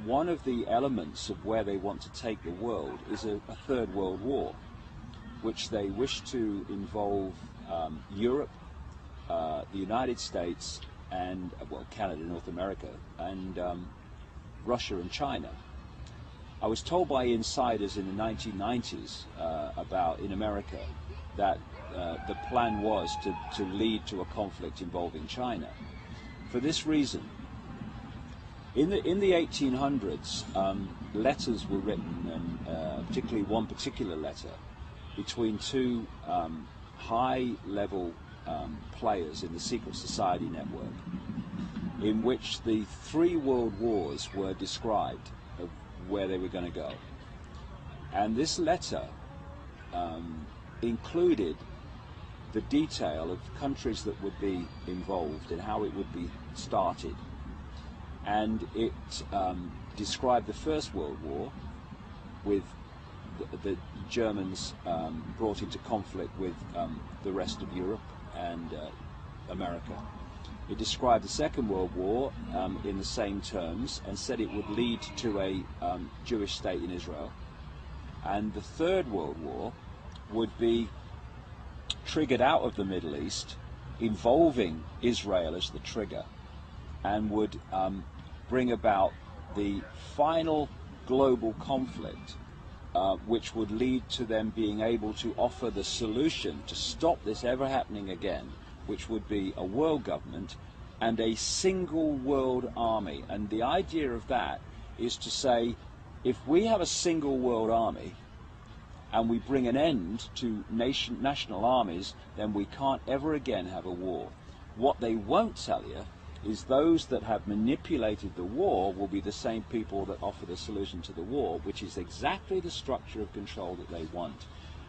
one of the elements of where they want to take the world is a third world war, which they wish to involve Europe, the United States, and well, Canada, North America, and Russia and China. I was told by insiders in the 1990s in America that the plan was to lead to a conflict involving China. For this reason, in the 1800s, letters were written, and particularly one particular letter, between two high-level players in the secret society network, in which the 3 world wars were described of where they were going to go. And this letter included the detail of countries that would be involved and how it would be started. And it described the First World War, with the Germans brought into conflict with the rest of Europe and America. It described the Second World War in the same terms and said it would lead to a Jewish state in Israel. And the Third World War would be triggered out of the Middle East, involving Israel as the trigger, and would bring about the final global conflict, which would lead to them being able to offer the solution to stop this ever happening again, which would be a world government and a single world army. And the idea of that is to say, if we have a single world army and we bring an end to national armies, then we can't ever again have a war. What they won't tell you is those that have manipulated the war will be the same people that offer the solution to the war, which is exactly the structure of control that they want.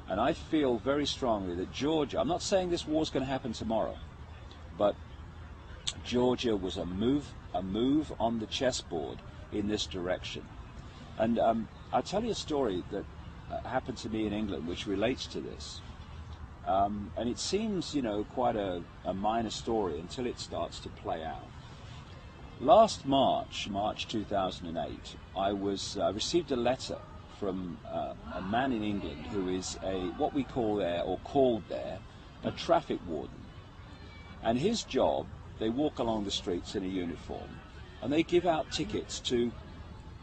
And I feel very strongly that Georgia, I'm not saying this war's going to happen tomorrow, but Georgia was a move on the chessboard in this direction. And I'll tell you a story that happened to me in England which relates to this. And it seems, you know, quite a minor story until it starts to play out. Last March 2008, I received a letter from a man in England who is what we call there, or called there, a traffic warden. And his job, they walk along the streets in a uniform, and they give out tickets to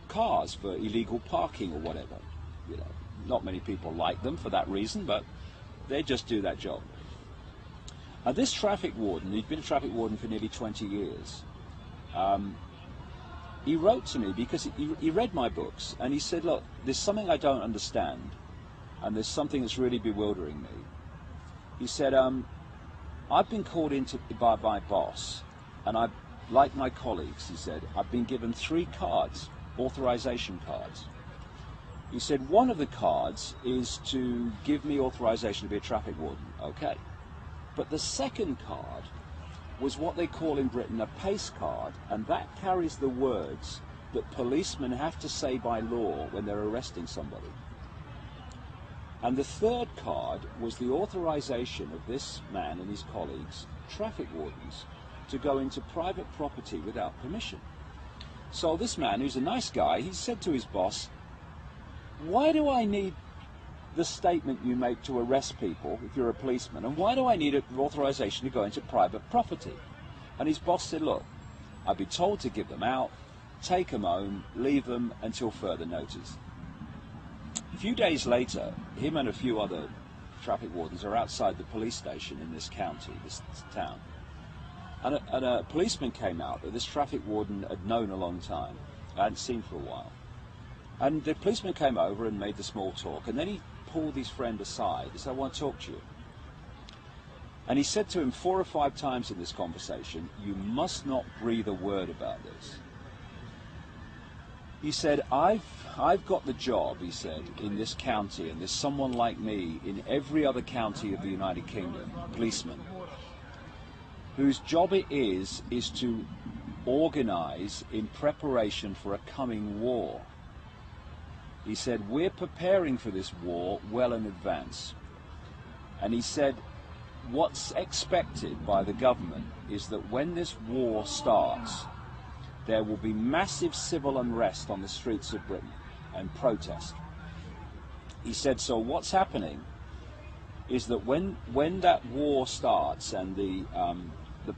cars for illegal parking or whatever. You know, not many people like them for that reason, but they just do that job. And this traffic warden, he'd been a traffic warden for nearly 20 years, he wrote to me because he read my books, and he said, look, there's something I don't understand, and there's something that's really bewildering me. He said, I've been called in by my boss, and like my colleagues, he said, I've been given 3 cards, authorization cards. He said, one of the cards is to give me authorization to be a traffic warden. Okay. But the second card was what they call in Britain a pace card, and that carries the words that policemen have to say by law when they're arresting somebody. And the third card was the authorization of this man and his colleagues, traffic wardens, to go into private property without permission. So this man, who's a nice guy, he said to his boss, why do I need the statement you make to arrest people if you're a policeman, and why do I need an authorization to go into private property? And his boss said, look, I've been told to give them out, take them home, leave them until further notice. A few days later, him and a few other traffic wardens are outside the police station in this county, this town. And a policeman came out that this traffic warden had known a long time, I hadn't seen for a while. And the policeman came over and made the small talk, and then he pulled his friend aside. He said, I want to talk to you. And he said to him 4 or 5 times in this conversation, you must not breathe a word about this. He said, I've got the job, he said, in this county, and there's someone like me in every other county of the United Kingdom, policeman, whose job it is to organize in preparation for a coming war. He said, we're preparing for this war well in advance. And he said, what's expected by the government is that when this war starts, there will be massive civil unrest on the streets of Britain and protest. He said, so what's happening is that when that war starts and the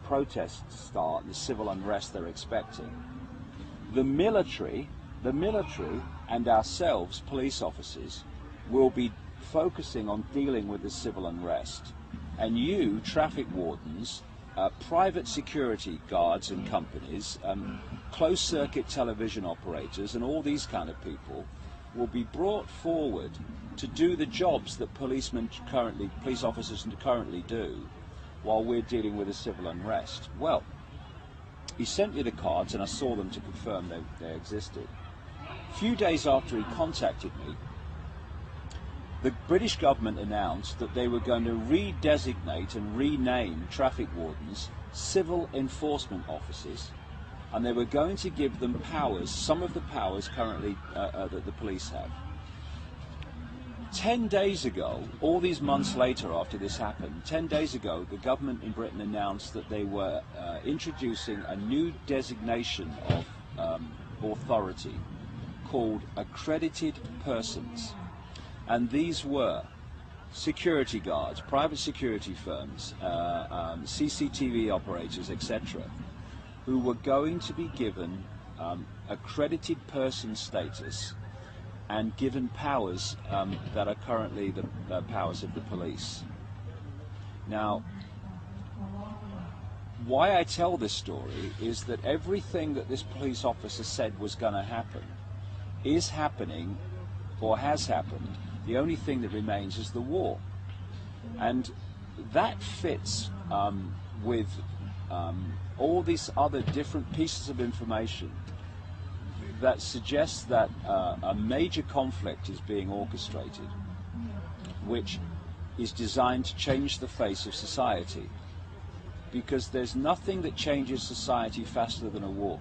protests start, the civil unrest they're expecting, the military and ourselves, police officers, will be focusing on dealing with the civil unrest. And you, traffic wardens, private security guards and companies, closed-circuit television operators, and all these kind of people will be brought forward to do the jobs that police officers currently do while we're dealing with a civil unrest. Well, he sent me the cards and I saw them to confirm they existed. A few days after he contacted me, the British government announced that they were going to redesignate and rename traffic wardens civil enforcement officers, and they were going to give them powers, some of the powers currently that the police have. 10 days ago, all these months later after this happened, 10 days ago, the government in Britain announced that they were introducing a new designation of authority called accredited persons. And these were security guards, private security firms, CCTV operators, etc., who were going to be given accredited person status and given powers that are currently the powers of the police. Now, why I tell this story is that everything that this police officer said was going to happen is happening or has happened. The only thing that remains is the war. And that fits with all these other different pieces of information that suggests that a major conflict is being orchestrated, which is designed to change the face of society. Because there's nothing that changes society faster than a war.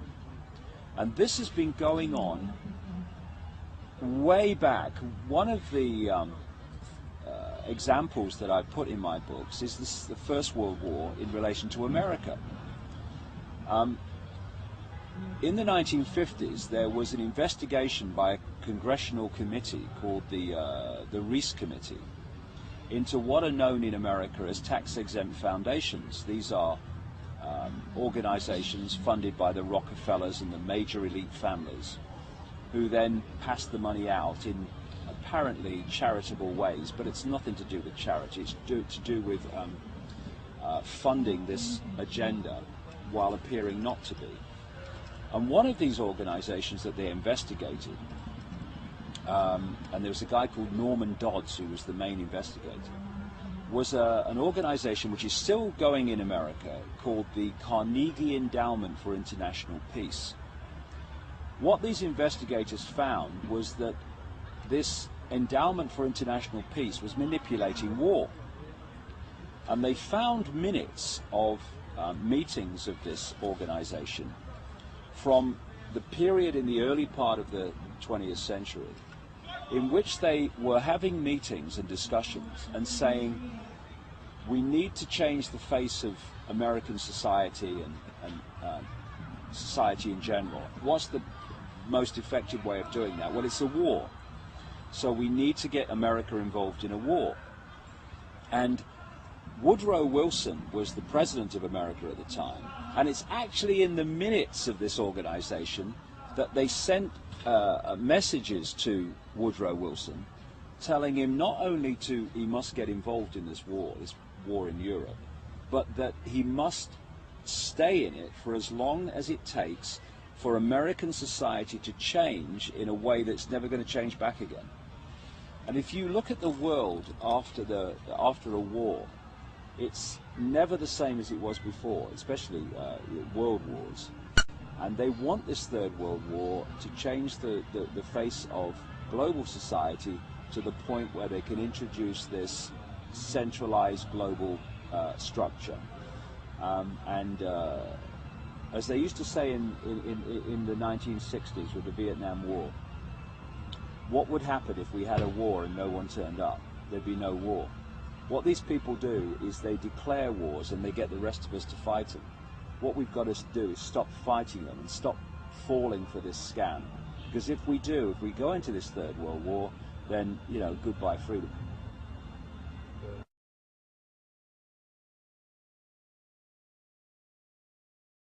And this has been going on way back. One of the examples that I put in my books is the First World War in relation to America. In the 1950s, there was an investigation by a congressional committee called the Reese Committee into what are known in America as tax-exempt foundations. These are organizations funded by the Rockefellers and the major elite families, who then pass the money out in apparently charitable ways, but it's nothing to do with charity. It's to do with funding this agenda while appearing not to be. And one of these organizations that they investigated, and there was a guy called Norman Dodds who was the main investigator, was an organization which is still going in America called the Carnegie Endowment for International Peace. What these investigators found was that this Endowment for International Peace was manipulating war. And they found minutes of meetings of this organization from the period in the early part of the 20th century in which they were having meetings and discussions and saying, we need to change the face of American society and society in general. What's the most effective way of doing that? Well, it's a war. So we need to get America involved in a war. And Woodrow Wilson was the president of America at the time, and it's actually in the minutes of this organization that they sent messages to Woodrow Wilson telling him not only he must get involved in this war in Europe, but that he must stay in it for as long as it takes for American society to change in a way that's never going to change back again. And if you look at the world after a war, it's never the same as it was before, especially world wars. And they want this Third World War to change the face of global society to the point where they can introduce this centralized global structure. As they used to say in the 1960s with the Vietnam War, what would happen if we had a war and no one turned up? There'd be no war. What these people do is they declare wars and they get the rest of us to fight them. What we've got to do is stop fighting them and stop falling for this scam. Because if we go into this Third World War, then, you know, goodbye freedom.